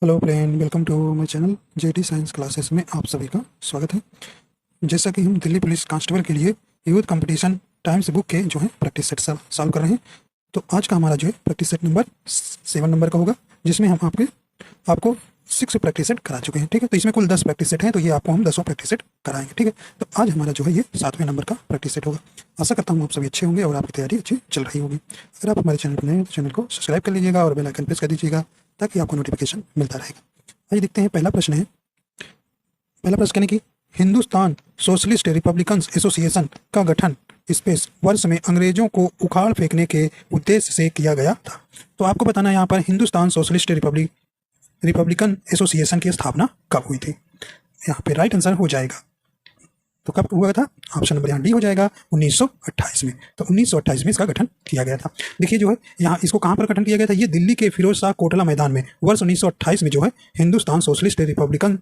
Hello friend, welcome to my channel JT science classes में आप सभी का स्वागत है। जैसा कि हम दिल्ली पुलिस कांस्टेबल के लिए यूथ कंपटीशन टाइम्स बुक के जो है प्रैक्टिस सेट सॉल्व कर रहे हैं। तो आज का हमारा जो है प्रैक्टिस सेट नंबर 7 नंबर का होगा, जिसमें हम आपको 6 प्रैक्टिस सेट करा चुके हैं। ठीक है, तो इसमें कुल 10 प्रैक्टिस सेट हैं, तो ये आपको हम 10वां प्रैक्टिस सेट कराएंगे। ठीक है, तो आज हमारा जो है ये 7वें नंबर का प्रैक्टिस सेट होगा। आशा करता हूँ आप सभी अच्छे होंगे और आपकी तैयारी अच्छी चल रही होगी। अगर आप हमारे चैनल पर नए हैं तो चैनल को सब्सक्राइब कर लीजिएगा और बेल आइकन प्रेस कर दीजिएगा, ताकि आपको नोटिफिकेशन मिलता रहेगा। आइए देखते हैं, पहला प्रश्न है कि हिंदुस्तान सोशलिस्ट रिपब्लिकन एसोसिएशन का गठन स्पेस वर्ष में अंग्रेजों को उखाड़ फेंकने के उद्देश्य से किया गया था। तो आपको बताना है यहाँ पर हिंदुस्तान सोशलिस्ट रिपब्लिकन एसोसिएशन की स्थापना कब हुई थी। यहाँ पे राइट आंसर हो जाएगा, तो कब हुआ था? ऑप्शन नंबर यहाँ डी हो जाएगा, 1928 में। तो 1928 में इसका गठन किया गया था। देखिए जो है यहाँ इसको कहाँ पर गठन किया गया था, ये दिल्ली के फिरोज शाह कोटला मैदान में वर्ष 1928 में जो है हिंदुस्तान सोशलिस्ट रिपब्लिकन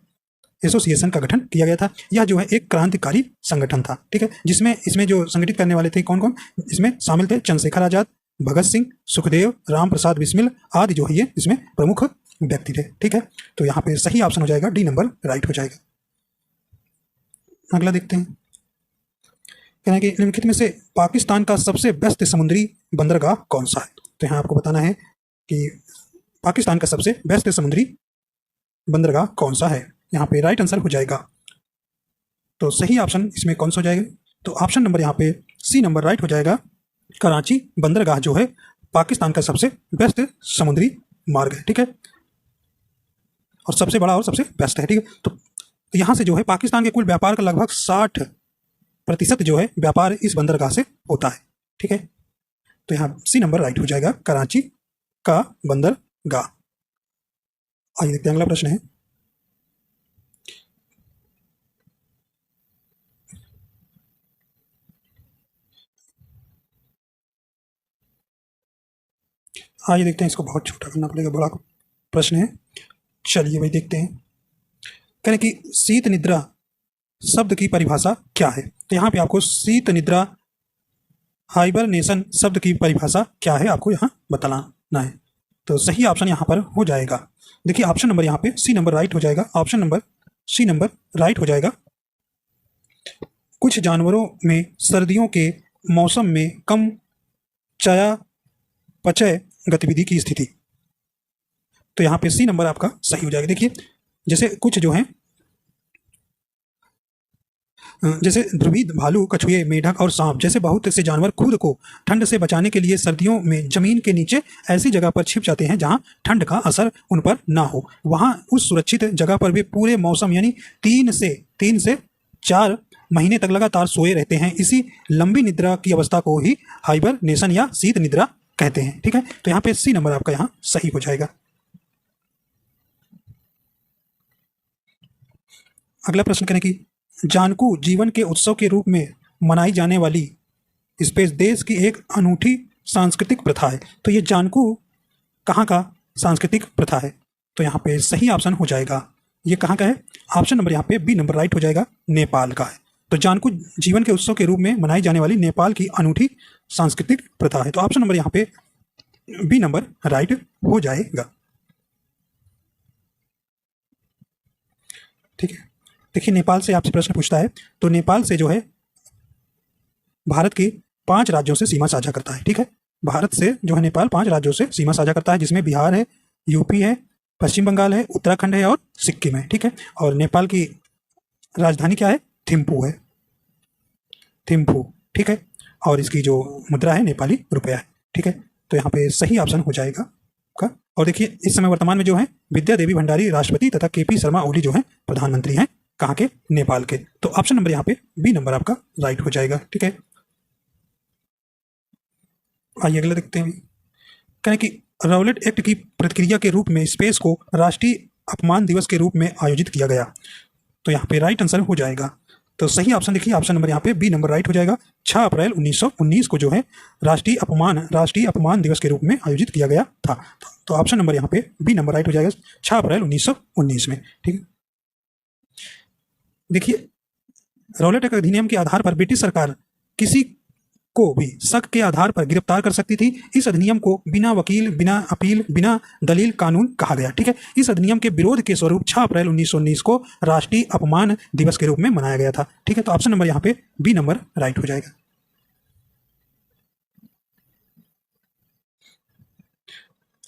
एसोसिएशन का गठन किया गया था। यह जो है एक क्रांतिकारी संगठन था। ठीक है, जिसमें इसमें जो संगठित करने वाले थे कौन कौन इसमें शामिल थे? चंद्रशेखर आजाद, भगत सिंह, सुखदेव, राम प्रसाद बिस्मिल आदि जो है ये इसमें प्रमुख व्यक्ति थे। ठीक है, तो यहाँ पे सही ऑप्शन हो जाएगा, डी नंबर राइट हो जाएगा। अगला देखते हैं, कहना है कि निम्नलिखित में से पाकिस्तान का सबसे व्यस्त समुद्री बंदरगाह कौन सा है। तो यहाँ आपको बताना है कि पाकिस्तान का सबसे व्यस्त समुद्री बंदरगाह कौन सा है। यहाँ पे राइट आंसर हो जाएगा, तो सही ऑप्शन इसमें कौन सा हो जाएगा? तो ऑप्शन नंबर यहाँ पे सी नंबर राइट हो जाएगा। कराची बंदरगाह जो है पाकिस्तान का सबसे व्यस्त समुद्री मार्ग है। ठीक है, और सबसे बड़ा और सबसे व्यस्त है। ठीक है, तो यहाँ से जो है पाकिस्तान के कुल व्यापार का लगभग 60% जो है व्यापार इस बंदरगाह से होता है। ठीक है, तो यहाँ सी नंबर राइट हो जाएगा, कराची का बंदरगाह। आइए देखते हैं, अगला प्रश्न है, आइए देखते हैं, इसको बहुत छोटा करना पड़ेगा, बड़ा प्रश्न है। चलिए भाई देखते हैं, कहने की शीत निद्रा शब्द की परिभाषा क्या है। तो यहाँ पे आपको शीत निद्रा हाइबरनेशन शब्द की परिभाषा क्या है आपको यहाँ बताना है। तो सही ऑप्शन यहाँ पर हो जाएगा, देखिए ऑप्शन नंबर यहाँ पे सी नंबर राइट हो जाएगा। Option number C number right हो जाएगा। कुछ जानवरों में सर्दियों के मौसम में कम चयापचय गतिविधि की स्थिति, तो यहाँ पे सी नंबर आपका सही हो जाएगा। देखिए जैसे कुछ जो है जैसे ध्रुवीद, भालू, कछुए, मेढक और सांप जैसे बहुत से जानवर खुद को ठंड से बचाने के लिए सर्दियों में जमीन के नीचे ऐसी जगह पर छिप जाते हैं जहां ठंड का असर उन पर ना हो। वहां उस सुरक्षित जगह पर वे पूरे मौसम यानी 3 से 4 महीने तक लगातार सोए रहते हैं। इसी लंबी निद्रा की अवस्था को ही हाइबरनेशन या शीत निद्रा कहते हैं। ठीक है, तो यहाँ पे सी नंबर आपका यहाँ सही हो जाएगा। अगला प्रश्न कहने की जानकू जीवन के उत्सव के रूप में मनाई जाने वाली स्पेस देश की एक अनूठी सांस्कृतिक प्रथा है। तो ये जानकू कहाँ का सांस्कृतिक प्रथा है? तो यहाँ पे सही ऑप्शन हो जाएगा, ये कहाँ का है? ऑप्शन नंबर यहाँ पे बी नंबर राइट हो जाएगा, नेपाल का है। तो जानकू जीवन के उत्सव के रूप में मनाई जाने वाली नेपाल की अनूठी सांस्कृतिक प्रथा है। तो ऑप्शन नंबर यहाँ पे बी नंबर राइट हो जाएगा। ठीक है, देखिए नेपाल से आपसे प्रश्न पूछता है, तो नेपाल से जो है भारत के 5 राज्यों से सीमा साझा करता है। ठीक है, भारत से जो है नेपाल 5 राज्यों से सीमा साझा करता है, जिसमें बिहार है, यूपी है, पश्चिम बंगाल है, उत्तराखंड है और सिक्किम है। ठीक है, और नेपाल की राजधानी क्या है? थिम्पू है, थिम्पू। ठीक है, और इसकी जो मुद्रा है नेपाली रुपया है। ठीक है, तो यहाँ पे सही ऑप्शन हो जाएगा का। और देखिए इस समय वर्तमान में जो है विद्या देवी भंडारी राष्ट्रपति तथा केपी शर्मा ओली जो है प्रधानमंत्री हैं, कहाँ के? नेपाल के। तो ऑप्शन नंबर यहाँ पे बी नंबर आपका राइट हो जाएगा। ठीक है, आइए अगला देखते हैं। कहें कि राउलेट एक्ट की प्रतिक्रिया के रूप में स्पेस को राष्ट्रीय अपमान दिवस के रूप में आयोजित किया गया। तो यहाँ पे राइट आंसर हो जाएगा, तो सही ऑप्शन देखिए, ऑप्शन नंबर यहाँ पे बी नंबर राइट हो जाएगा। 6 अप्रैल 1919 को जो है राष्ट्रीय अपमान दिवस के रूप में आयोजित किया गया था। तो ऑप्शन नंबर यहाँ पे बी नंबर राइट हो जाएगा, 6 अप्रैल 1919 में। ठीक है, देखिए राउलेट एक्ट अधिनियम के आधार पर ब्रिटिश सरकार किसी को भी शक के आधार पर गिरफ्तार कर सकती थी। इस अधिनियम को बिना वकील, बिना अपील, बिना दलील कानून कहा गया। ठीक है, इस अधिनियम के विरोध के स्वरूप 6 अप्रैल 1919 को राष्ट्रीय अपमान दिवस के रूप में मनाया गया था। ठीक है, तो ऑप्शन नंबर यहाँ पे बी नंबर राइट हो जाएगा।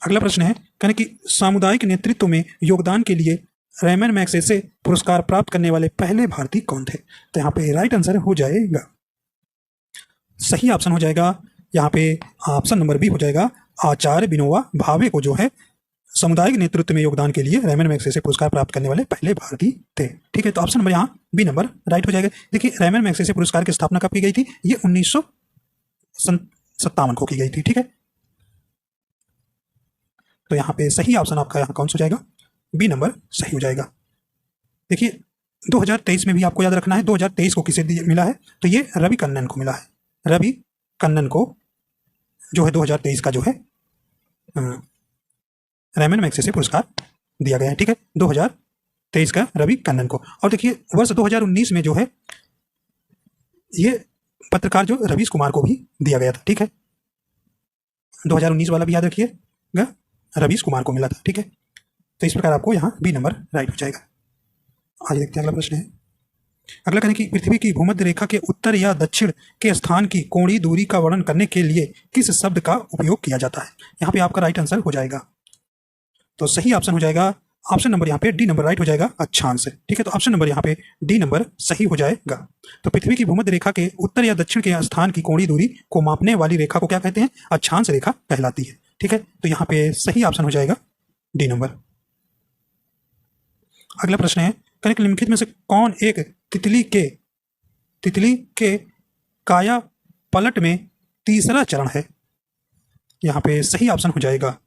अगला प्रश्न है, कहने कि सामुदायिक नेतृत्व में योगदान के लिए रैमन मैग्सेसे पुरस्कार प्राप्त करने वाले पहले भारतीय कौन थे? तो यहाँ पे राइट आंसर हो जाएगा, सही ऑप्शन हो जाएगा यहाँ पे ऑप्शन नंबर बी हो जाएगा। आचार्य विनोबा भावे को जो है सामुदायिक नेतृत्व में योगदान के लिए रैमन मैग्सेसे पुरस्कार प्राप्त करने वाले पहले भारतीय थे। ठीक है, तो ऑप्शन नंबर यहाँ बी नंबर राइट हो जाएगा। देखिए, रैमन मैग्सेसे पुरस्कार की स्थापना कब की गई थी? ये 1957 को की गई थी। ठीक है, तो यहाँ पे सही ऑप्शन आपका यहाँ कौन सा हो जाएगा? बी नंबर सही हो जाएगा। देखिए, 2023 में भी आपको याद रखना है 2023 को किसे मिला है? तो ये रवि कन्नन को मिला है। रवि कन्नन को जो है 2023 का जो है रैमन मैग्सेसे पुरस्कार दिया गया है। ठीक है, 2023 का रवि कन्नन को। और देखिए, वर्ष 2019 में जो है ये पत्रकार जो रवीश कुमार को भी दिया गया था। ठीक है, 2019 वाला भी याद रखिएगा, रवीश कुमार को मिला था। ठीक है, तो इस प्रकार आपको यहाँ बी नंबर राइट हो जाएगा। आगे देखते हैं, अगला प्रश्न है। अगला कहने की पृथ्वी की भूमध्य रेखा के उत्तर या दक्षिण के स्थान की कोणीय दूरी का वर्णन करने के लिए किस शब्द का उपयोग किया जाता है? यहाँ पे आपका राइट आंसर हो जाएगा, तो सही ऑप्शन हो जाएगा ऑप्शन नंबर यहाँ पे डी नंबर राइट हो जाएगा, अक्षांश। ठीक है, तो ऑप्शन नंबर यहाँ पे डी नंबर सही हो जाएगा। तो पृथ्वी की भूमध्य रेखा के उत्तर या दक्षिण के स्थान की कोणीय दूरी को मापने वाली रेखा को क्या कहते हैं? अक्षांश रेखा कहलाती है। ठीक है, तो यहाँ पे सही ऑप्शन हो जाएगा डी नंबर। अगला प्रश्न है, कहने निम्नलिखित में से कौन एक तितली के काया पलट में तीसरा चरण है? यहाँ पे सही ऑप्शन हो जाएगा।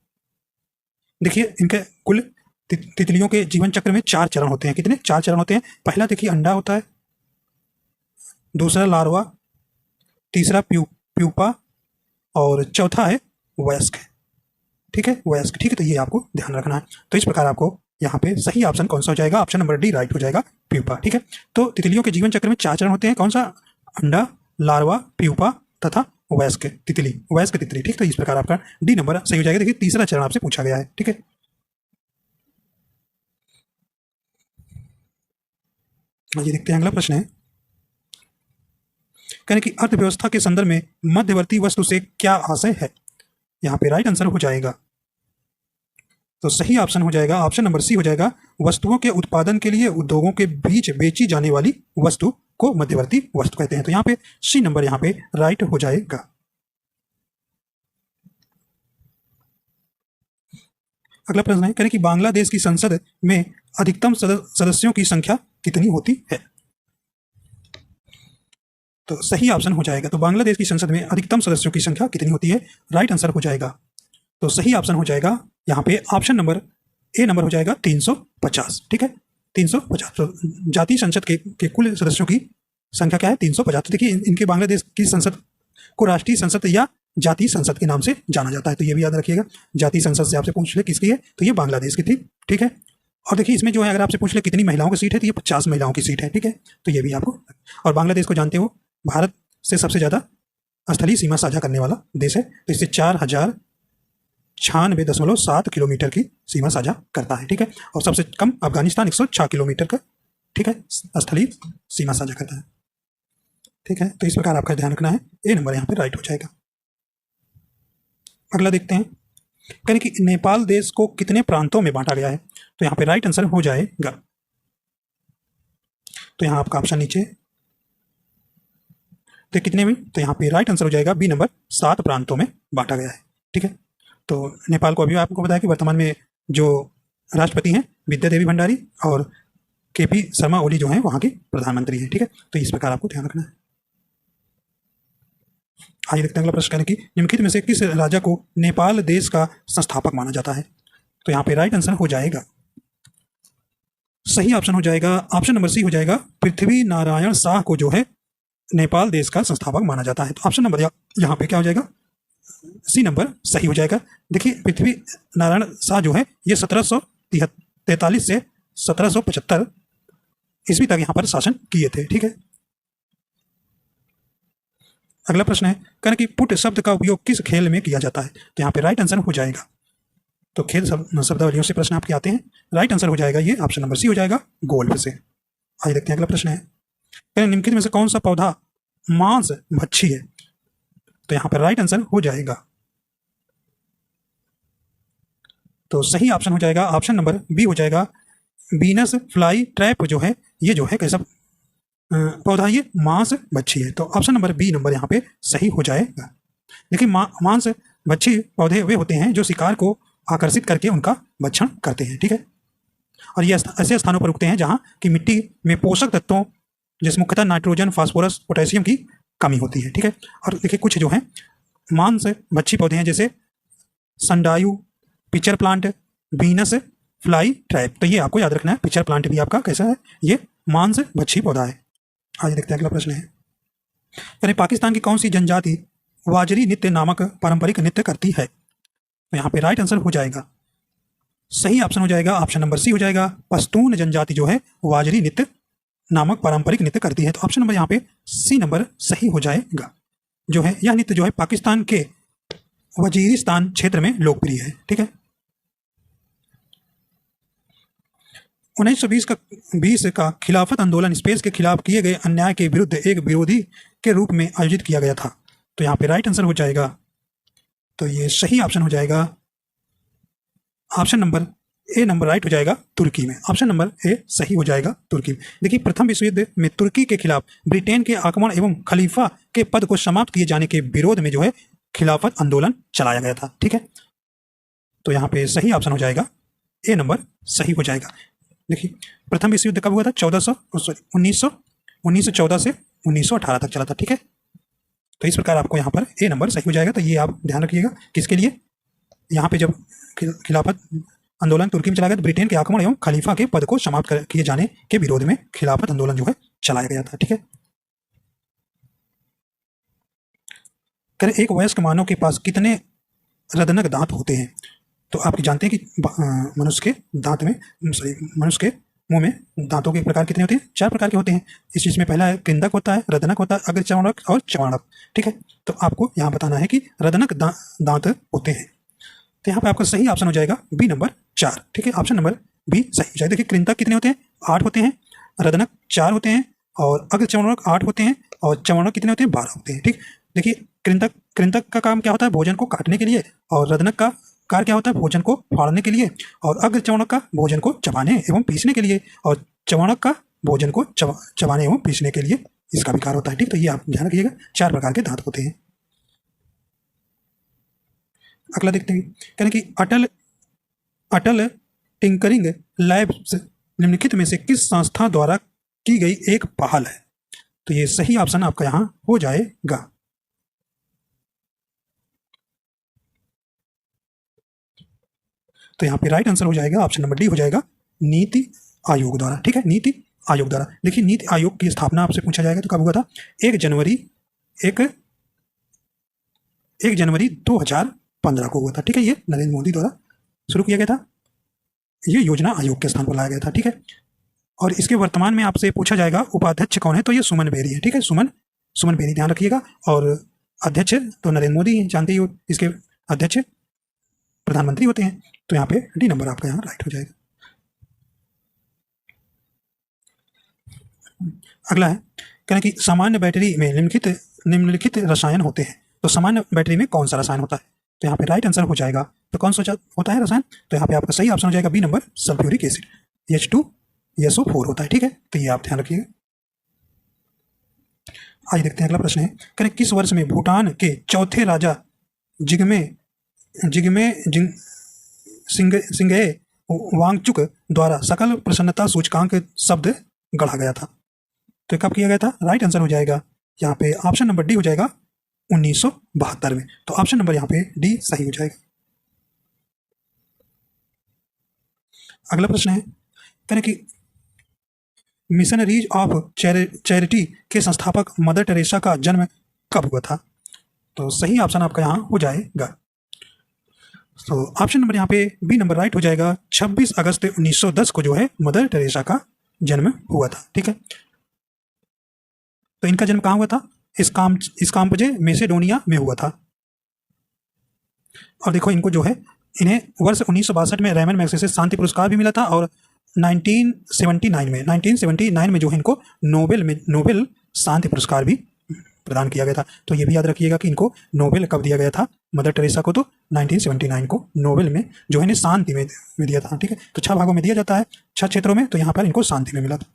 देखिए, इनके कुल तितलियों के जीवन चक्र में 4 चरण होते हैं। कितने? 4 चरण होते हैं। पहला देखिए अंडा होता है, दूसरा लार्वा, तीसरा प्यूपा और चौथा है वयस्क। ठीक है, वयस्क। ठीक है, तो ये आपको ध्यान रखना है। तो इस प्रकार आपको यहाँ पे सही ऑप्शन कौन सा हो जाएगा? ऑप्शन नंबर डी राइट हो जाएगा, प्यूपा। ठीक है, तो तितलियों के जीवन चक्र में 4 चरण होते हैं। कौन सा? अंडा, लार्वा, प्यूपा तथा वयस्क तितली। ठीक, तो इस प्रकार आपका डी नंबर सही हो जाएगा। देखिए, तीसरा चरण आपसे पूछा गया है। ठीक है, ये देखते हैं, अगला प्रश्न है, कहने की अर्थव्यवस्था के संदर्भ में मध्यवर्ती वस्तु से क्या आशय है? यहाँ पे राइट आंसर हो जाएगा, तो सही ऑप्शन हो जाएगा ऑप्शन नंबर सी हो जाएगा। वस्तुओं के उत्पादन के लिए उद्योगों के बीच बेची जाने वाली वस्तु को मध्यवर्ती वस्तु कहते हैं। तो यहाँ पे सी नंबर यहाँ पे राइट हो जाएगा। अगला प्रश्न है, कहने की बांग्लादेश की संसद में अधिकतम सदस्यों की संख्या कितनी होती है? तो सही ऑप्शन हो जाएगा, तो बांग्लादेश की संसद में अधिकतम सदस्यों की संख्या कितनी होती है? राइट आंसर हो जाएगा, तो सही ऑप्शन हो जाएगा यहाँ पे ऑप्शन नंबर ए नंबर हो जाएगा 350। ठीक है, 350। तो जातीय संसद के कुल सदस्यों की संख्या क्या है? 350। तो देखिए, इनके बांग्लादेश की संसद को राष्ट्रीय संसद या जातीय संसद के नाम से जाना जाता है। तो ये भी याद रखिएगा, जातीय संसद से आपसे पूछ ले किसकी है, तो ये बांग्लादेश की थी। ठीक है, और देखिए इसमें जो है अगर आपसे पूछ ले कितनी महिलाओं की सीट है, तो ये 50 महिलाओं की सीट है। ठीक है, तो ये भी आपको, और बांग्लादेश को जानते हो भारत से सबसे ज़्यादा स्थलीय सीमा साझा करने वाला देश है। तो इससे 4096.7 किलोमीटर की सीमा साझा करता है। ठीक है, और सबसे कम अफगानिस्तान 106 किलोमीटर का, ठीक है, स्थलीय सीमा साझा करता है। ठीक है, तो इस प्रकार आपका ध्यान रखना है, ए नंबर यहाँ पे राइट हो जाएगा। अगला देखते हैं, कहने कि नेपाल देश को कितने प्रांतों में बांटा गया है? तो यहाँ पे राइट आंसर हो जाएगा, तो यहाँ आपका ऑप्शन नीचे, तो कितने में? तो यहाँ पे राइट आंसर हो जाएगा बी नंबर, 7 प्रांतों में बांटा गया है। ठीक है, तो नेपाल को अभी आपको बताया कि वर्तमान में जो राष्ट्रपति हैं विद्या देवी भंडारी और केपी शर्मा ओली जो हैं वहाँ की प्रधानमंत्री हैं। ठीक है, तो इस प्रकार आपको ध्यान रखना है। आइए देखते हैं अगला प्रश्न, कि निम्नलिखित में से किस राजा को नेपाल देश का संस्थापक माना जाता है? तो यहाँ पे राइट आंसर हो जाएगा, सही ऑप्शन हो जाएगा ऑप्शन नंबर सी हो जाएगा। पृथ्वी नारायण शाह को जो है नेपाल देश का संस्थापक माना जाता है। तो ऑप्शन नंबर यहाँ पे क्या हो जाएगा? सी नंबर सही हो जाएगा। देखिए, पृथ्वी नारायण शाह जो है ये 1743 से 1775 ईस्वी तक यहाँ पर शासन किए थे। ठीक है, अगला प्रश्न है, करें कि पुट शब्द का उपयोग किस खेल में किया जाता है? तो यहाँ पे राइट आंसर हो जाएगा, तो खेल शब्दावलियों से प्रश्न आपके आते हैं, राइट आंसर हो जाएगा ये ऑप्शन नंबर सी हो जाएगा, गोल्फ से। आइए देखते हैं अगला प्रश्न है, करें निम्नलिखित में से कौन सा पौधा मांस भक्षी है? तो यहाँ पर राइट आंसर हो जाएगा, तो सही ऑप्शन हो जाएगा ऑप्शन नंबर बी हो जाएगा, वीनस फ्लाई ट्रैप जो है ये जो है कैसा पौधा, ये मांस भक्षी है। तो ऑप्शन नंबर बी नंबर यहाँ पे सही हो जाएगा। देखिए मांस भक्षी पौधे वे होते हैं जो शिकार को आकर्षित करके उनका भक्षण करते हैं, ठीक है। और ये ऐसे स्थानों पर उगते हैं जहाँ की मिट्टी में पोषक तत्वों जैसे मुख्यतः नाइट्रोजन, फास्फोरस, पोटेशियम की कमी होती है, ठीक है। और देखिए कुछ जो है मांस भक्षी पौधे हैं जैसे sundew, pitcher plant, Venus fly trap. तो ये आपको याद रखना है, पिचर प्लांट भी आपका कैसा है, ये मांस भक्षी पौधा है। आइए देखते हैं अगला प्रश्न है, यानी पाकिस्तान की कौन सी जनजाति वाजरी नृत्य नामक पारंपरिक नृत्य करती है? तो यहाँ पे राइट आंसर हो जाएगा, सही ऑप्शन हो जाएगा ऑप्शन नंबर सी हो जाएगा, पश्तून जनजाति जो है वाजरी नृत्य नामक पारंपरिक नृत्य करती है। तो ऑप्शन नंबर यहाँ पे सी नंबर सही हो जाएगा, जो है यह नृत्य जो है पाकिस्तान के वजीरिस्तान क्षेत्र में लोकप्रिय है, ठीक है। 1920 का खिलाफत आंदोलन स्पेस के खिलाफ किए गए अन्याय के विरुद्ध एक विरोधी के रूप में आयोजित किया गया था। तो यहाँ पे राइट आंसर हो जाएगा, तो ये सही ऑप्शन हो जाएगा ऑप्शन नंबर ए नंबर राइट हो जाएगा, तुर्की में। ऑप्शन नंबर ए सही हो जाएगा, तुर्की में। देखिए प्रथम विश्व युद्ध में तुर्की के खिलाफ ब्रिटेन के आक्रमण एवं खलीफा के पद को समाप्त किए जाने के विरोध में जो है खिलाफत आंदोलन चलाया गया था, ठीक है। तो यहाँ पे सही ऑप्शन हो जाएगा ए नंबर सही हो जाएगा। देखिए प्रथम विश्व युद्ध कब हुआ था? 1914 से 1918 तक चला था, ठीक है। तो इस प्रकार आपको यहाँ पर ए नंबर सही हो जाएगा। तो ये आप ध्यान रखिएगा, किसके लिए? यहाँ पे जब खिलाफत आंदोलन तुर्की में चला गया तो ब्रिटेन के आक्रमण एवं खलीफा के पद को समाप्त किए जाने के विरोध में खिलाफत आंदोलन जो है चलाया गया था, ठीक है। करें एक वयस्क मानव के पास कितने रदनक दांत होते हैं? तो आप जानते हैं कि मनुष्य के दांत में मनुष्य के मुंह में दांतों के प्रकार कितने होते हैं? 4 प्रकार के होते हैं। इस चीज में पहला है कृंतक होता है, रदनक होता है, अग्रचर्वणक और चर्वणक, ठीक है। तो आपको यहाँ बताना है कि रदनक दांत होते हैं। तो यहाँ पे आपका सही ऑप्शन हो जाएगा बी नंबर 4, ठीक है। ऑप्शन नंबर बी सही हो जाएगा। देखिए कृंतक कितने होते हैं? 8 होते हैं, रदनक 4 होते हैं और अग्रचर्वणक 8 होते हैं और चर्वणक कितने होते हैं? 12 होते हैं, ठीक। देखिए कृंतक का काम क्या होता है? भोजन को काटने के लिए। और रदनक का कार्य क्या होता है? भोजन को फाड़ने के लिए। और अग्रचर्वणक का भोजन को चबाने एवं पीसने के लिए। और चर्वणक का भोजन को चबाने एवं पीसने के लिए इसका भी कार्य होता है, ठीक। तो ये आप ध्यान रखिएगा, 4 प्रकार के दांत होते हैं। अगला देखते हैं, कहने कि अटल टिंकरिंग लैब्स निम्नलिखित में से किस संस्था द्वारा की गई एक पहल है? तो ये सही ऑप्शन आपका यहां हो जाएगा। तो यहाँ पे राइट आंसर हो जाएगा ऑप्शन नंबर डी हो जाएगा, नीति आयोग द्वारा, ठीक है। नीति आयोग द्वारा। देखिए नीति आयोग की स्थापना आपसे पूछा जाएगा तो कब हुआ था? 1 जनवरी 2015 को हुआ था, ठीक है। ये नरेंद्र मोदी द्वारा शुरू किया गया था, ये योजना आयोग के स्थान पर लाया गया था, ठीक है। और इसके वर्तमान में आपसे पूछा जाएगा उपाध्यक्ष कौन है? तो ये सुमन बेरी है, ठीक है। सुमन बेरी ध्यान रखिएगा। और अध्यक्ष तो नरेंद्र मोदी जानते ही हो, इसके अध्यक्ष प्रधानमंत्री होते हैं। तो यहाँ पे डी नंबर आपका यहाँ राइट हो जाएगा। अगला है, कहना कि सामान्य बैटरी में निम्नलिखित रसायन होते हैं। तो सामान्य बैटरी में कौन सा रसायन होता है? तो यहाँ पे राइट आंसर हो जाएगा, तो कौन सा होता है रसायन? तो यहाँ पे आपका सही ऑप्शन हो जाएगा B number, sulphuric acid, H2SO4 होता है, ठीक है। तो ये आप ध्यान रखिएगा। आज देखते हैं अगला प्रश्न है, करें किस वर्ष में भूटान के चौथे राजा जिग्मे सिंघे वांगचुक द्वारा सकल प्रसन्नता सूचकांक शब्द गढ़ा गया था? तो कब किया गया था? राइट आंसर हो जाएगा यहाँ पे ऑप्शन नंबर डी हो जाएगा 1972 में। तो ऑप्शन नंबर यहाँ पे डी सही हो जाएगा। अगला प्रश्न है, करें कि मिशनरीज ऑफ चैरिटी के संस्थापक मदर टेरेसा का जन्म कब हुआ था? तो सही ऑप्शन आपका यहाँ हो जाएगा। तो ऑप्शन नंबर यहाँ पे बी नंबर राइट हो जाएगा, 26 अगस्त 1910 को जो है मदर टेरेसा का जन्म हुआ था, ठीक है। तो इनका जन्म कहाँ हुआ था? इस्काम्पजे मैसेडोनिया में हुआ था। और देखो इनको जो है, इन्हें वर्ष 1962 में रेमन मैग्सेसे शांति पुरस्कार भी मिला था, और 1979 में जो है इनको नोबेल शांति पुरस्कार भी प्रदान किया गया था। तो ये भी याद रखिएगा कि इनको नोबेल कब दिया गया था मदर टेरेसा को, तो 1979 को नोबेल में जो है इन्हें शांति में दिया था। ठीक है, तो 6 भागों में दिया जाता है, 6 क्षेत्रों में, तो यहाँ पर इनको शांति में मिला था।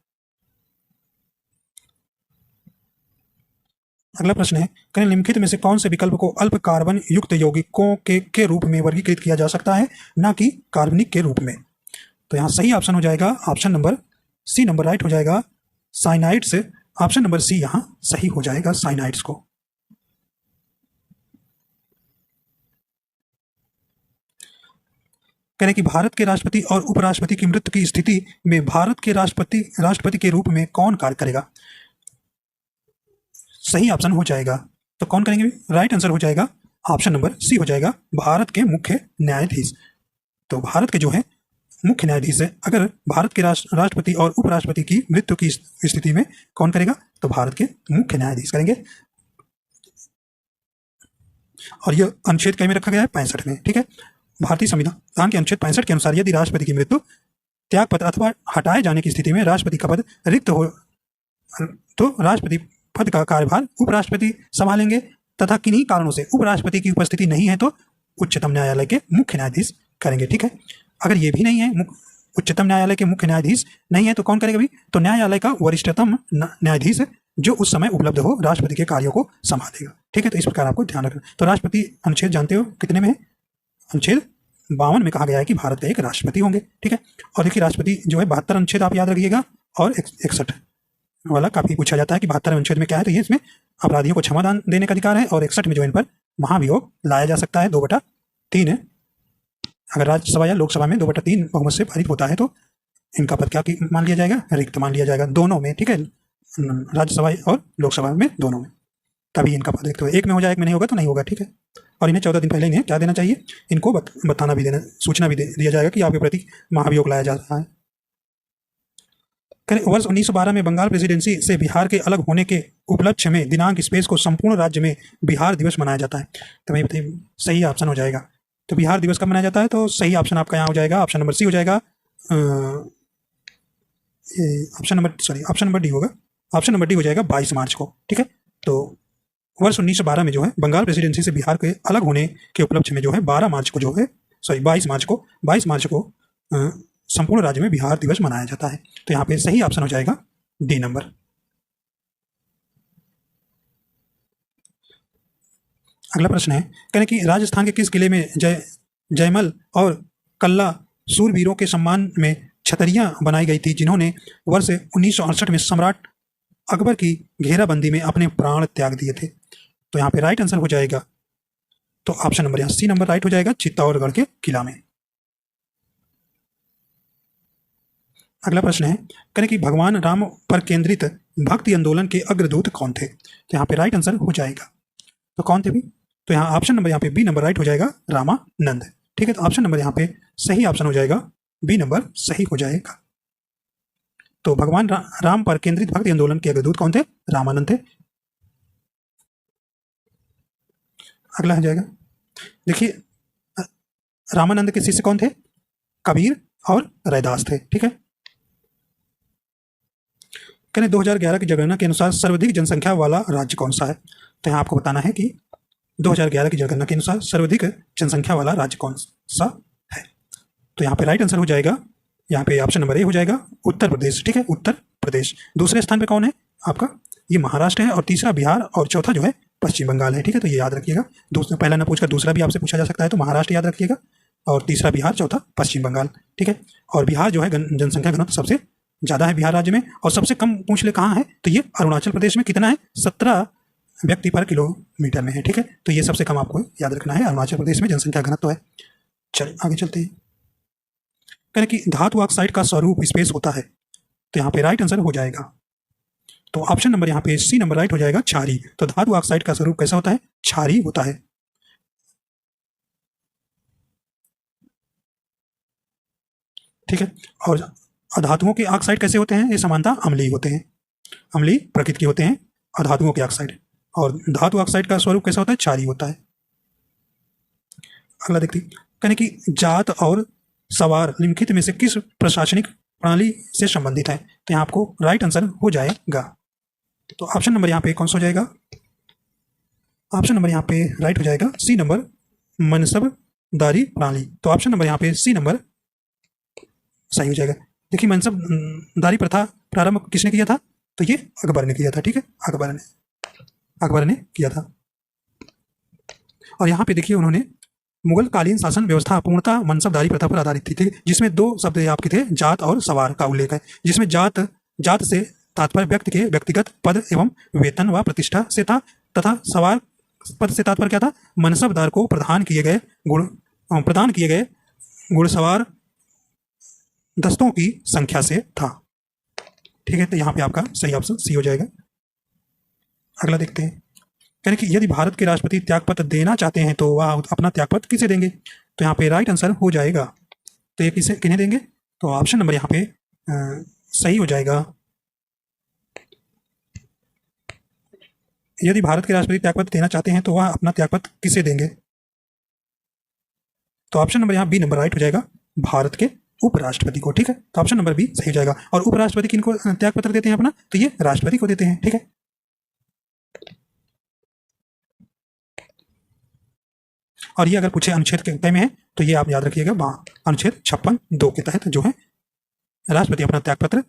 अगला प्रश्न है, कहीं निम्नलिखित में से कौन से विकल्प को अल्प कार्बन युक्त यौगिकों के रूप में वर्गीकृत किया जा सकता है, ना कि कार्बनिक के रूप में? तो यहाँ सही ऑप्शन हो जाएगा option number C number right हो जाएगा, साइनाइड्स। ऑप्शन नंबर सी यहाँ सही हो जाएगा, साइनाइड्स को। कह रहे कि भारत के राष्ट्रपति और उपराष्ट्रपति की मृत्यु की स्थिति में भारत के राष्ट्रपति के रूप में कौन कार्य करेगा? सही ऑप्शन हो जाएगा, तो कौन करेंगे? राइट आंसर हो जाएगा ऑप्शन नंबर सी हो जाएगा, भारत के मुख्य न्यायाधीश। तो भारत के जो है मुख्य न्यायाधीश है, अगर भारत के राष्ट्रपति और उपराष्ट्रपति की मृत्यु की स्थिति में कौन करेगा? तो भारत के मुख्य न्यायाधीश करेंगे। और यह अनुच्छेद कई में रखा गया है? 65 में। ठीक है, भारतीय संविधान के अनुच्छेद 65 के अनुसार यदि राष्ट्रपति की मृत्यु, त्यागपत्र अथवा हटाए जाने की स्थिति में राष्ट्रपति का पद रिक्त हो तो राष्ट्रपति पद का कार्यभार उपराष्ट्रपति संभालेंगे, तथा किन्हीं कारणों से उपराष्ट्रपति की उपस्थिति नहीं है तो उच्चतम न्यायालय के मुख्य न्यायाधीश करेंगे। ठीक है, अगर ये भी नहीं है, उच्चतम न्यायालय के मुख्य न्यायाधीश नहीं है, तो कौन करेगा भी? तो न्यायालय का वरिष्ठतम न्यायाधीश जो उस समय उपलब्ध हो राष्ट्रपति के कार्यों को संभालेगा। ठीक है, तो इस प्रकार आपको ध्यान रखना। तो राष्ट्रपति अनुच्छेद जानते हो कितने में है? अनुच्छेद 52 में कहा गया है कि भारत के एक राष्ट्रपति होंगे। ठीक है, और देखिए राष्ट्रपति जो है 72 अनुच्छेद आप याद रखिएगा, और 61 वाला काफी पूछा जाता है कि 72 अनुच्छेद में क्या है, तो ये इसमें अपराधियों को क्षमादान देने का अधिकार है, और 61 में जो इन पर महाभियोग लाया जा सकता है 2/3 है। अगर राज्यसभा या लोकसभा में 2/3 बहुमत से पारित होता है तो इनका पद क्या मान लिया जाएगा? रिक्त मान लिया जाएगा, दोनों में। ठीक है, राज्यसभा और लोकसभा में, दोनों में, तभी इनका पद रिक्त हो। एक में हो जाए, एक में नहीं होगा तो नहीं होगा। ठीक है, और इन्हें 14 दिन पहले इन्हें क्या देना चाहिए? इनको बताना भी सूचना भी दिया जाएगा कि आपके प्रति महाभियोग लाया जा रहा है। वर्ष 1912 में बंगाल प्रेसिडेंसी से बिहार के अलग होने के उपलक्ष्य में दिनांक स्पेस को संपूर्ण राज्य में बिहार दिवस मनाया जाता है। तो मैं बताइए सही ऑप्शन हो जाएगा। तो बिहार दिवस कब मनाया जाता है? तो सही ऑप्शन आपका यहाँ हो जाएगा, ऑप्शन नंबर सी हो जाएगा, ऑप्शन नंबर डी होगा, ऑप्शन नंबर डी हो जाएगा 22 मार्च को। ठीक है, तो वर्ष 1912 में जो है बंगाल प्रेसिडेंसी से बिहार के अलग होने के उपलक्ष्य में जो है 22 मार्च को संपूर्ण राज्य में बिहार दिवस मनाया जाता है। तो यहाँ पे सही ऑप्शन हो जाएगा डी नंबर। अगला प्रश्न है, कहने कि राजस्थान के किस किले में जयमल और कल्ला सूरवीरों के सम्मान में छतरियां बनाई गई थी, जिन्होंने वर्ष 1968 में सम्राट अकबर की घेराबंदी में अपने प्राण त्याग दिए थे? तो यहाँ पे राइट आंसर हो जाएगा, तो ऑप्शन नंबर यहाँ सी नंबर राइट हो जाएगा, चित्तौड़गढ़ के किला में। अगला प्रश्न है, कहने कि भगवान राम पर केंद्रित भक्ति आंदोलन के अग्रदूत कौन थे? तो यहाँ पे राइट आंसर हो जाएगा, तो कौन थे भी? तो यहाँ ऑप्शन नंबर यहाँ पे बी नंबर राइट हो जाएगा, रामानंद। ठीक है, तो ऑप्शन नंबर यहाँ पे सही ऑप्शन हो जाएगा, बी नंबर सही हो जाएगा। तो भगवान राम पर केंद्रित भक्ति आंदोलन के अग्रदूत कौन थे? रामानंद थे। अगला हो जाएगा, देखिए रामानंद के शिष्य कौन थे? कबीर और रैदास थे। ठीक है, कहने 2011 की जनगणना के अनुसार सर्वाधिक जनसंख्या वाला राज्य कौन सा है? तो यहाँ आपको बताना है कि 2011 की जनगणना के अनुसार सर्वाधिक जनसंख्या वाला राज्य कौन सा है। तो यहाँ पे राइट आंसर हो जाएगा, यहाँ पे ऑप्शन नंबर ए हो जाएगा, उत्तर प्रदेश। ठीक है, उत्तर प्रदेश। दूसरे स्थान पे कौन है आपका? ये महाराष्ट्र है, और तीसरा बिहार, और चौथा जो है पश्चिम बंगाल है। ठीक है, तो ये याद रखिएगा, पहला ना पूछकर दूसरा भी आपसे पूछा जा सकता है, तो महाराष्ट्र याद रखिएगा, और तीसरा बिहार, चौथा पश्चिम बंगाल। ठीक है, और बिहार जो है जनसंख्या घनत्व सबसे ज़्यादा है बिहार राज्य में, और सबसे कम पूछ ले कहाँ है, तो ये अरुणाचल प्रदेश में कितना है? 17 व्यक्ति पर किलोमीटर में है। ठीक है, तो ये सबसे कम आपको याद रखना है, अरुणाचल प्रदेश में जनसंख्या घनत्व है। चलिए आगे चलते हैं। कहने कि धातु ऑक्साइड का स्वरूप स्पेस होता है, तो यहाँ पे राइट आंसर हो जाएगा, तो ऑप्शन नंबर यहाँ पे सी नंबर राइट हो जाएगा, क्षारीय। तो धातु ऑक्साइड का स्वरूप कैसा होता है? क्षारीय होता है। ठीक है, और अधातुओं के ऑक्साइड कैसे होते हैं? ये समानता अम्लीय होते हैं, अम्लीय प्रकृति के होते हैं अधातुओं के ऑक्साइड। और धातु ऑक्साइड का स्वरूप कैसा होता है, क्षारीय होता है। अगला देखते हैं, कहने की जात और सवार निम्नलिखित में से किस प्रशासनिक प्रणाली से संबंधित है। तो यहाँ आपको राइट आंसर हो जाएगा। तो ऑप्शन नंबर यहाँ पे कौन सा हो जाएगा, ऑप्शन नंबर यहाँ पे राइट हो जाएगा सी नंबर, मनसबदारी प्रणाली। तो ऑप्शन नंबर यहाँ पे सी नंबर सही हो जाएगा। देखिए मनसबदारी प्रथा प्रारंभ किसने किया था, तो ये अकबर ने किया था। ठीक है, अकबर ने किया था। और यहाँ पे देखिए उन्होंने मुगल कालीन शासन व्यवस्था पूर्णतः मनसबदारी प्रथा पर आधारित थी, जिसमें दो शब्द आपके थे, जात और सवार का उल्लेख है, जिसमें जात से तात्पर्य व्यक्ति के व्यक्तिगत पद एवं वेतन व प्रतिष्ठा से था, तथा सवार पद से तात्पर्य क्या था, मनसबदार को प्रदान किए गए घुड़सवार दस्तों की संख्या से था। ठीक है, तो यहाँ पे आपका सही ऑप्शन सी हो जाएगा। अगला देखते हैं, यानी कि यदि भारत के राष्ट्रपति त्यागपत्र देना चाहते हैं तो वह अपना त्यागपत्र किसे देंगे। तो यहाँ पे राइट आंसर हो जाएगा, तो ये किन्हें देंगे, तो ऑप्शन नंबर यहाँ पे सही हो जाएगा। यदि भारत के राष्ट्रपति त्यागपत्र देना चाहते हैं तो वह अपना त्यागपत्र किसे देंगे। तो ऑप्शन नंबर यहाँ बी नंबर राइट हो जाएगा, भारत के उपराष्ट्रपति को। ठीक है, तो ऑप्शन नंबर बी सही हो जाएगा। और उपराष्ट्रपति किनको त्यागपत्र देते हैं अपना, तो ये राष्ट्रपति को देते हैं। ठीक है, और ये अगर पूछे अनुच्छेद के तय में है तो ये आप याद रखिएगा, अनुच्छेद 56(2) के तहत जो है राष्ट्रपति अपना त्यागपत्र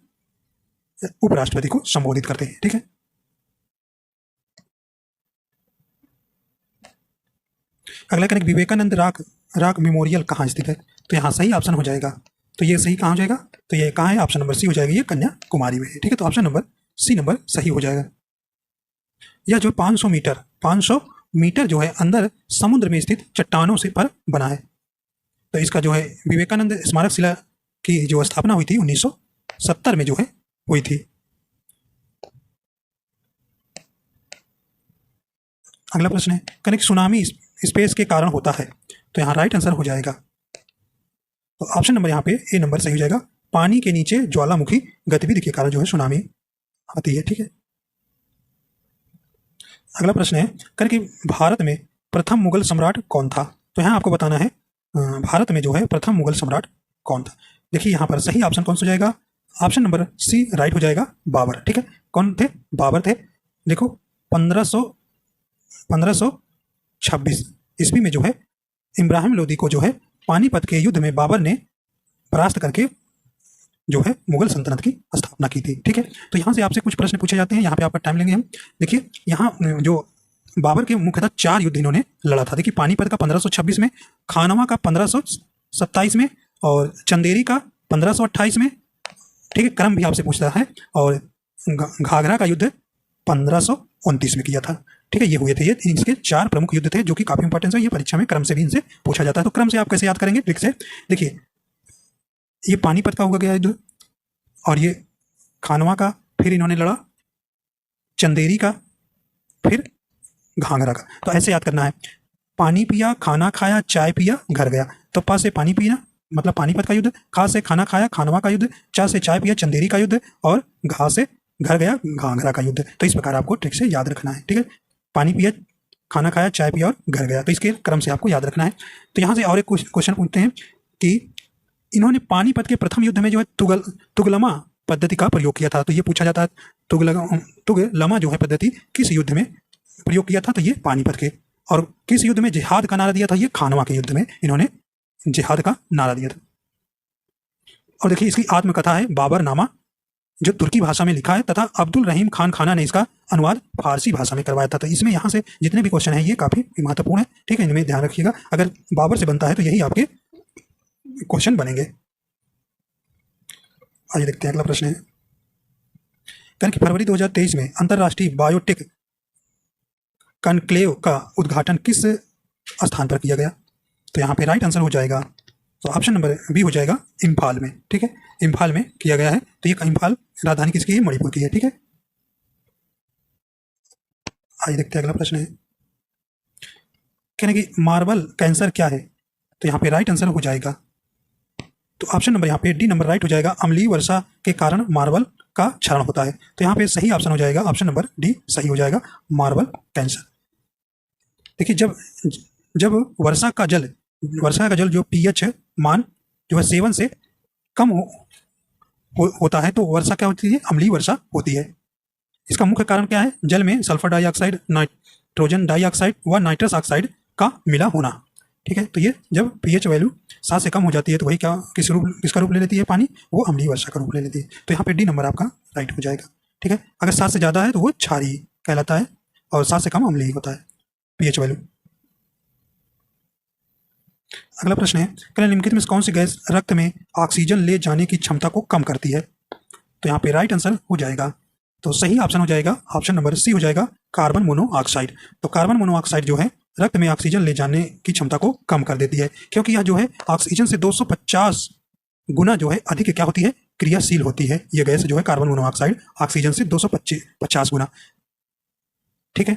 उपराष्ट्रपति को संबोधित करते हैं। ठीक है, अगला करेंगे, विवेकानंद राक मेमोरियल कहाँ स्थित है। तो यहाँ सही ऑप्शन हो जाएगा, तो ये सही कहाँ हो जाएगा, तो ये कहाँ है, ऑप्शन नंबर सी हो जाएगा, ये कन्याकुमारी में है। ठीक है, तो ऑप्शन नंबर सी नंबर सही हो जाएगा। यह जो 500 मीटर जो है अंदर समुद्र में स्थित चट्टानों से पर बना है। तो इसका जो है विवेकानंद स्मारक शिला की जो स्थापना हुई थी 1970 में जो है हुई थी। अगला प्रश्न है, कनिक सुनामी स्पेस के कारण होता है। तो यहाँ राइट आंसर हो जाएगा, तो ऑप्शन नंबर यहाँ पे ए नंबर सही हो जाएगा, पानी के नीचे ज्वालामुखी गतिविधि के कारण जो है सुनामी आती है। ठीक है, अगला प्रश्न है, कि भारत में प्रथम मुगल सम्राट कौन था। तो यहाँ आपको बताना है भारत में जो है प्रथम मुगल सम्राट कौन था। देखिए यहाँ पर सही ऑप्शन कौन सा हो जाएगा, ऑप्शन नंबर सी राइट हो जाएगा, बाबर। ठीक है, कौन थे, बाबर थे। देखो 1526 ईस्वी में जो है इब्राहिम लोदी को जो है पानीपत के युद्ध में बाबर ने परास्त करके जो है मुगल सल्तनत की स्थापना की थी। ठीक है, तो यहाँ से आपसे कुछ प्रश्न पूछे जाते हैं, यहाँ पे आपका टाइम लेंगे हम। देखिए यहाँ जो बाबर के मुख्यतः 4 युद्ध इन्होंने लड़ा था। देखिए पानीपत का 1526 में, खानवा का 1527 में, और चंदेरी का 1528 में। ठीक है, क्रम भी आपसे पूछता है, और घाघरा का युद्ध 1529 में किया था। ठीक है, ये हुए थे, ये इसके 4 प्रमुख युद्ध थे जो कि काफी इंपॉर्टेंट है, ये परीक्षा में क्रम से भी इनसे पूछा जाता है। तो क्रम से आप कैसे याद करेंगे, ट्रिक से। देखिए ये पानीपत का होगा गया युद्ध, और ये खानवा का, फिर इन्होंने लड़ा चंदेरी का, फिर घाघरा का। तो ऐसे याद करना है, पानी पिया, खाना खाया, चाय पिया, घर गया। तो पा से पानी पीना मतलब पानीपत का युद्ध, खा से खाना खाया, खानवा का युद्ध, चा से चाय पिया, चंदेरी का युद्ध, और घा से घर गया, घाघरा का युद्ध। तो इस प्रकार आपको ट्रिक से याद रखना है। ठीक है, पानी पिया, खाना खाया, चाय पिया और घर गया, तो इसके क्रम से आपको याद रखना है। तो यहाँ से और एक क्वेश्चन पूछते हैं कि इन्होंने पानीपत के प्रथम युद्ध में जो है तुगलमा पद्धति का प्रयोग किया था। तो ये पूछा जाता है तुगलमा जो है पद्धति किस युद्ध में प्रयोग किया था। तो ये पानीपत के। और किस युद्ध में जिहाद का नारा दिया था, ये खानवा के युद्ध में इन्होंने जिहाद का नारा दिया था। और देखिए इसकी आत्मकथा है बाबरनामा, जो तुर्की भाषा में लिखा है, तथा अब्दुल रहीम खान खाना ने इसका अनुवाद फारसी भाषा में करवाया था। तो इसमें यहाँ से जितने भी क्वेश्चन है ये काफी महत्वपूर्ण है। ठीक है, इनमें ध्यान रखिएगा, अगर बाबर से बनता है तो यही आपके क्वेश्चन बनेंगे। आइए देखते हैं अगला प्रश्न है, कि फरवरी 2023 में अंतरराष्ट्रीय बायोटेक कॉन्क्लेव का उद्घाटन किस स्थान पर किया गया। तो यहाँ पे राइट आंसर हो जाएगा, तो ऑप्शन नंबर बी हो जाएगा, इम्फाल में। ठीक है, इम्फाल में किया गया है। तो ये इम्फाल राजधानी किसकी है, मणिपुर की है। ठीक है, आइए देखते हैं अगला प्रश्न है, कि मार्बल कैंसर क्या है। तो यहाँ पे राइट आंसर हो जाएगा, तो ऑप्शन नंबर यहाँ पे डी नंबर राइट हो जाएगा, अम्लीय वर्षा के कारण मार्बल का क्षरण होता है। तो यहाँ पे सही ऑप्शन हो जाएगा ऑप्शन नंबर डी सही हो जाएगा, मार्बल कैंसर। देखिए जब जब वर्षा का जल जो पीएच मान जो है 7 से कम होता है तो वर्षा क्या होती है, अम्लीय वर्षा होती है। इसका मुख्य कारण क्या है, जल में सल्फर डाइऑक्साइड, नाइट्रोजन डाइऑक्साइड व नाइट्रस ऑक्साइड का मिला होना। ठीक है, तो ये जब पीएच वैल्यू 7 से कम हो जाती है तो वही क्या किसका रूप ले लेती है, पानी, वो अम्लीय वर्षा का रूप ले लेती है। तो यहाँ पे डी नंबर आपका राइट हो जाएगा। ठीक है, अगर 7 से ज़्यादा है तो वो क्षारीय कहलाता है और 7 से कम अम्लीय होता है पीएच वैल्यू। अगला प्रश्न है, निम्नलिखित में कौन सी गैस रक्त में ऑक्सीजन ले जाने की क्षमता को कम करती है। तो यहाँ पे राइट आंसर हो जाएगा, तो सही ऑप्शन हो जाएगा ऑप्शन नंबर सी हो जाएगा, कार्बन मोनोऑक्साइड। तो कार्बन मोनोऑक्साइड जो है रक्त में ऑक्सीजन ले जाने की क्षमता को कम कर देती है, क्योंकि यह जो है ऑक्सीजन से 250 गुना जो है अधिक क्या होती है, क्रियाशील होती है। यह गैस जो है कार्बन मोनोऑक्साइड ऑक्सीजन से 250 गुना। ठीक है,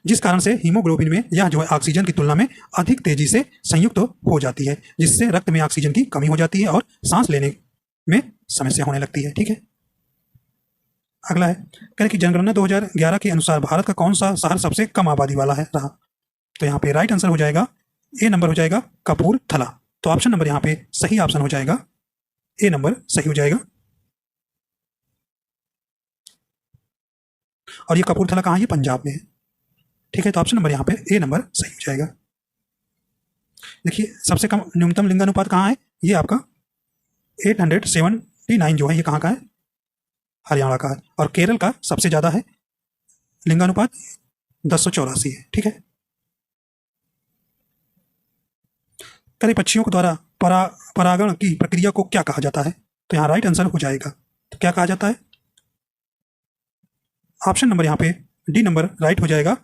जिस कारण से हीमोग्लोबिन में यह जो है ऑक्सीजन की तुलना में अधिक तेजी से संयुक्त हो जाती है, जिससे रक्त में ऑक्सीजन की कमी हो जाती है और सांस लेने में समस्या होने लगती है। ठीक है, अगला है, कह कि जनगणना 2011 के अनुसार भारत का कौन सा शहर सबसे कम आबादी वाला है रहा। तो यहाँ पे राइट आंसर हो जाएगा, ए नंबर हो जाएगा कपूरथला। तो ऑप्शन नंबर यहाँ पे सही ऑप्शन हो जाएगा, ए नंबर सही हो जाएगा। और ये कपूरथला कहाँ है, ये पंजाब में है। ठीक है, तो ऑप्शन नंबर यहाँ पे ए नंबर सही हो जाएगा। देखिए सबसे कम न्यूनतम लिंगानुपात कहाँ है, ये आपका 879 जो है ये कहाँ का है, हरियाणा का है। और केरल का सबसे ज़्यादा है लिंगानुपात 1084 है। ठीक है, कई पक्षियों के द्वारा परागण की प्रक्रिया को क्या कहा जाता है। तो यहाँ राइट आंसर हो जाएगा, तो क्या कहा जाता है, ऑप्शन नंबर यहाँ पे डी नंबर राइट हो जाएगा,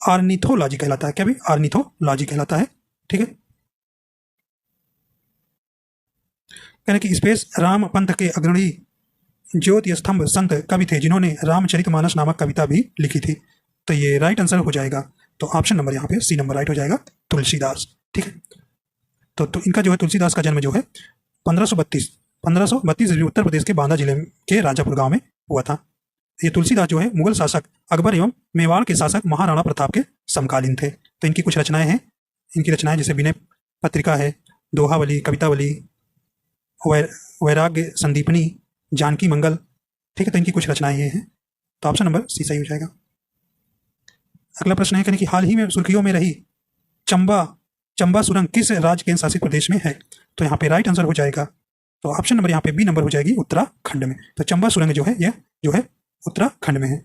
आर्निथोलॉजी कहलाता है। क्या भाई, आर्निथोलॉजी कहलाता है। ठीक है, कहने कि स्पेस राम पंथ के अग्रणी ज्योति स्तंभ संत कवि थे जिन्होंने रामचरितमानस नामक कविता भी लिखी थी। तो ये राइट आंसर हो जाएगा, तो ऑप्शन नंबर यहाँ पे सी नंबर राइट हो जाएगा, तुलसीदास। ठीक है, तो इनका जो है तुलसीदास का जन्म जो है 1532 उत्तर प्रदेश के बांदा जिले के राजापुर गांव में हुआ था। ये तुलसीदास जो है मुगल शासक अकबर एवं मेवाड़ के शासक महाराणा प्रताप के समकालीन थे। तो इनकी कुछ रचनाएं हैं, इनकी रचनाएं जैसे विनय पत्रिका है, दोहावली, कवितावली, वैराग्य संदीपनी, जानकी मंगल। ठीक है, तो इनकी कुछ रचनाएं ये हैं, तो ऑप्शन नंबर सी सही हो जाएगा। अगला प्रश्न है कि हाल ही में सुर्खियों में रही चंबा सुरंग किस राज्य केंद्र शासित प्रदेश में है। तो यहाँ पे राइट आंसर हो जाएगा, तो ऑप्शन नंबर यहाँ पे बी नंबर हो जाएगी, उत्तराखंड में। तो चंबा सुरंग जो है यह जो है उत्तराखंड में है।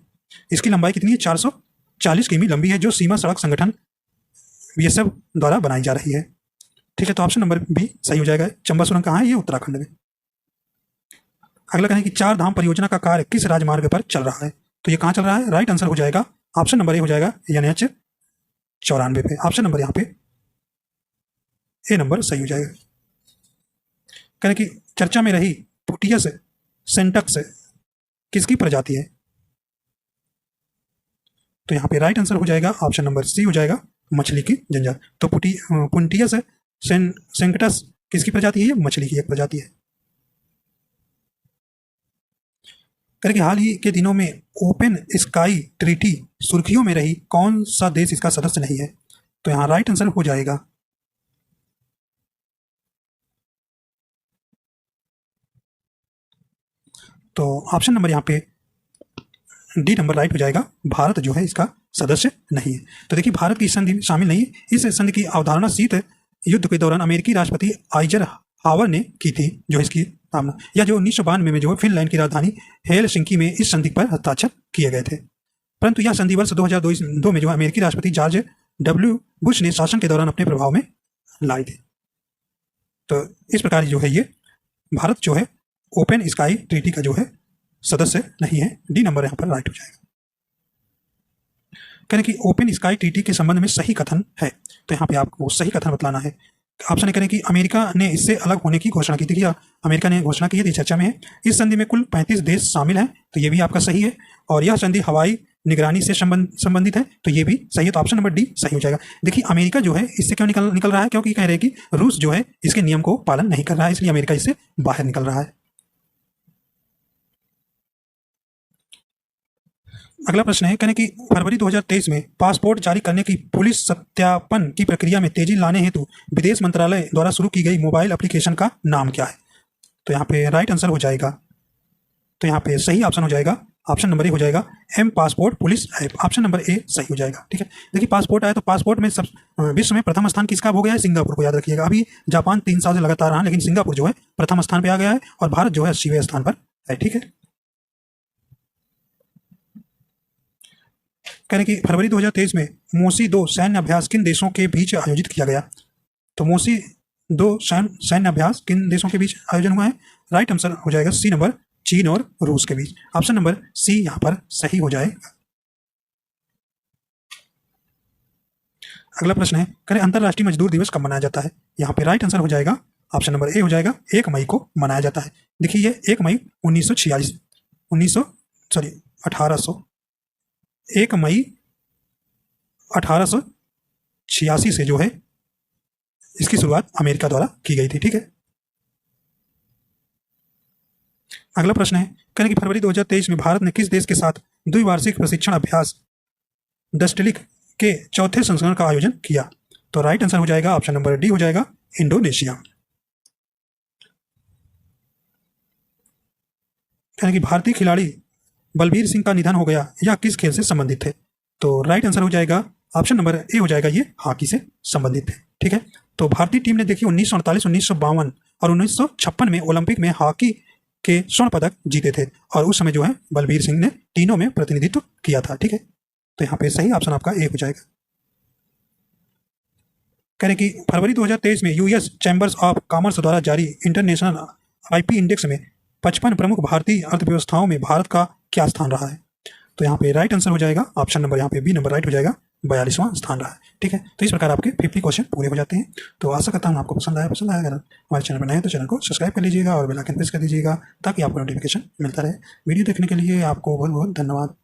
इसकी लंबाई कितनी है, 440 किमी लंबी है, जो सीमा सड़क संगठन बीएसएफ द्वारा बनाई जा रही है। ठीक है, तो ऑप्शन नंबर बी सही हो जाएगा, चंबा सुरंग कहाँ है, ये उत्तराखंड में। अगला कहना है कि 4 धाम परियोजना का कार्य किस राजमार्ग पर चल रहा है। तो ये कहाँ चल रहा है, राइट आंसर हो जाएगा, ऑप्शन नंबर ए हो जाएगा, NH 94 पे। ऑप्शन नंबर यहाँ पे ए नंबर सही हो जाएगा। कहने की चर्चा में रही पुटियस सेंटक्स किसकी प्रजाति है। तो यहाँ पे राइट आंसर हो जाएगा, ऑप्शन नंबर सी हो जाएगा, मछली की जंजात। तो पुंटियस सेंकटस किसकी प्रजाति है, ये मछली की एक प्रजाति है। करके हाल ही के दिनों में ओपन स्काई ट्रीटी सुर्खियों में रही, कौन सा देश इसका सदस्य नहीं है। तो यहाँ राइट आंसर हो जाएगा, तो ऑप्शन नंबर यहाँ पे डी नंबर राइट हो जाएगा, भारत जो है इसका सदस्य नहीं है। तो देखिए भारत की इस संधि शामिल नहीं है। इस संधि की अवधारणा शीत युद्ध के दौरान अमेरिकी राष्ट्रपति आइजर हावर ने की थी, जो इसकी स्थापना, या जो 1992 में जो है फिनलैंड की राजधानी हेलसिंकी में इस संधि पर हस्ताक्षर किए गए थे। परंतु यह संधि वर्ष 2002 में जो अमेरिकी राष्ट्रपति जॉर्ज W बुश ने शासन के दौरान अपने प्रभाव में लाई थी। तो इस प्रकार जो है ये भारत जो है ओपन स्काई ट्रीटी का जो है सदस्य नहीं है। डी नंबर यहाँ पर राइट हो जाएगा। कहने कि ओपन स्काई ट्रीटी के संबंध में सही कथन है, तो यहाँ पे आपको सही कथन बतलाना है। ऑप्शन करें कि अमेरिका ने इससे अलग होने की घोषणा की थी, या अमेरिका ने घोषणा की है, चर्चा में है। इस संधि में कुल 35 देश शामिल हैं, तो ये भी आपका सही है। और यह संधि हवाई निगरानी से संबंधित है, तो ये भी सही है। तो ऑप्शन नंबर डी सही हो जाएगा। देखिए अमेरिका जो है इससे क्यों निकल रहा है, क्योंकि कह रहे हैं कि रूस जो है इसके नियम को पालन नहीं कर रहा है, इसलिए अमेरिका इससे बाहर निकल रहा है। अगला प्रश्न है, कहने कि फरवरी 2023 में पासपोर्ट जारी करने की पुलिस सत्यापन की प्रक्रिया में तेजी लाने हेतु विदेश मंत्रालय द्वारा शुरू की गई मोबाइल एप्लीकेशन का नाम क्या है? तो यहाँ पे राइट आंसर हो जाएगा, तो यहाँ पे सही ऑप्शन हो जाएगा, ऑप्शन नंबर ए हो जाएगा M passport police app. Option number A सही हो जाएगा। ठीक है, देखिए पासपोर्ट आया तो पासपोर्ट में सब विश्व में प्रथम स्थान किसका हो गया है? सिंगापुर को, याद रखिएगा। अभी जापान 3 साल से लगातार रहा, लेकिन सिंगापुर जो है प्रथम स्थान पर आ गया है और भारत जो है 80वें स्थान पर है। ठीक है, कह रहे कि फरवरी 2023 में मोसी 2 सैन्य अभ्यास किन देशों के बीच आयोजित किया गया? तो मोसी 2 सैन्य अभ्यास किन देशों के बीच आयोजन हुआ है? राइट आंसर हो जाएगा सी नंबर, चीन और रूस के बीच। ऑप्शन नंबर सी यहां पर सही हो जाएगा। अगला प्रश्न है, करें अंतरराष्ट्रीय मजदूर दिवस कब मनाया जाता है? यहाँ पे राइट आंसर हो जाएगा, ऑप्शन नंबर ए हो जाएगा 1 मई को मनाया जाता है। देखिए ये 1 मई 1 मई 1886 से जो है इसकी शुरुआत अमेरिका द्वारा की गई थी। ठीक है, अगला प्रश्न है, कहने कि फरवरी 2023 में भारत ने किस देश के साथ द्विवार्षिक प्रशिक्षण अभ्यास डस्टलिक के चौथे संस्करण का आयोजन किया? तो राइट आंसर हो जाएगा, ऑप्शन नंबर डी हो जाएगा इंडोनेशिया। कहने कि भारतीय खिलाड़ी बलबीर सिंह का निधन हो गया, यह किस खेल से संबंधित थे? तो राइट आंसर हो जाएगा, ऑप्शन नंबर ए हो जाएगा, ये हॉकी से संबंधित है। ठीक है, तो भारतीय टीम ने देखिए 1948, 1952 और 1956 में ओलंपिक में हॉकी के स्वर्ण पदक जीते थे और उस समय जो है बलबीर सिंह ने तीनों में प्रतिनिधित्व किया था। ठीक है, तो यहाँ पे सही ऑप्शन आपका ए हो जाएगा। कह रहे कि फरवरी 2023 में यूएस चैम्बर्स ऑफ कॉमर्स द्वारा जारी इंटरनेशनल आईपी इंडेक्स में 55 प्रमुख भारतीय अर्थव्यवस्थाओं में भारत का क्या स्थान रहा है? तो यहाँ पे राइट आंसर हो जाएगा, ऑप्शन नंबर यहाँ पे बी नंबर राइट हो जाएगा, 42वां स्थान रहा है। ठीक है, तो इस प्रकार आपके 50 क्वेश्चन पूरे हो जाते हैं। तो आशा करता हूँ आपको पसंद आया अगर हमारे चैनल पर नए हैं तो चैनल को सब्सक्राइब कर लीजिएगा और बेल आइकन प्रेस कर दीजिएगा ताकि आपको नोटिफिकेशन मिलता रहे। वीडियो देखने के लिए आपको बहुत बहुत धन्यवाद।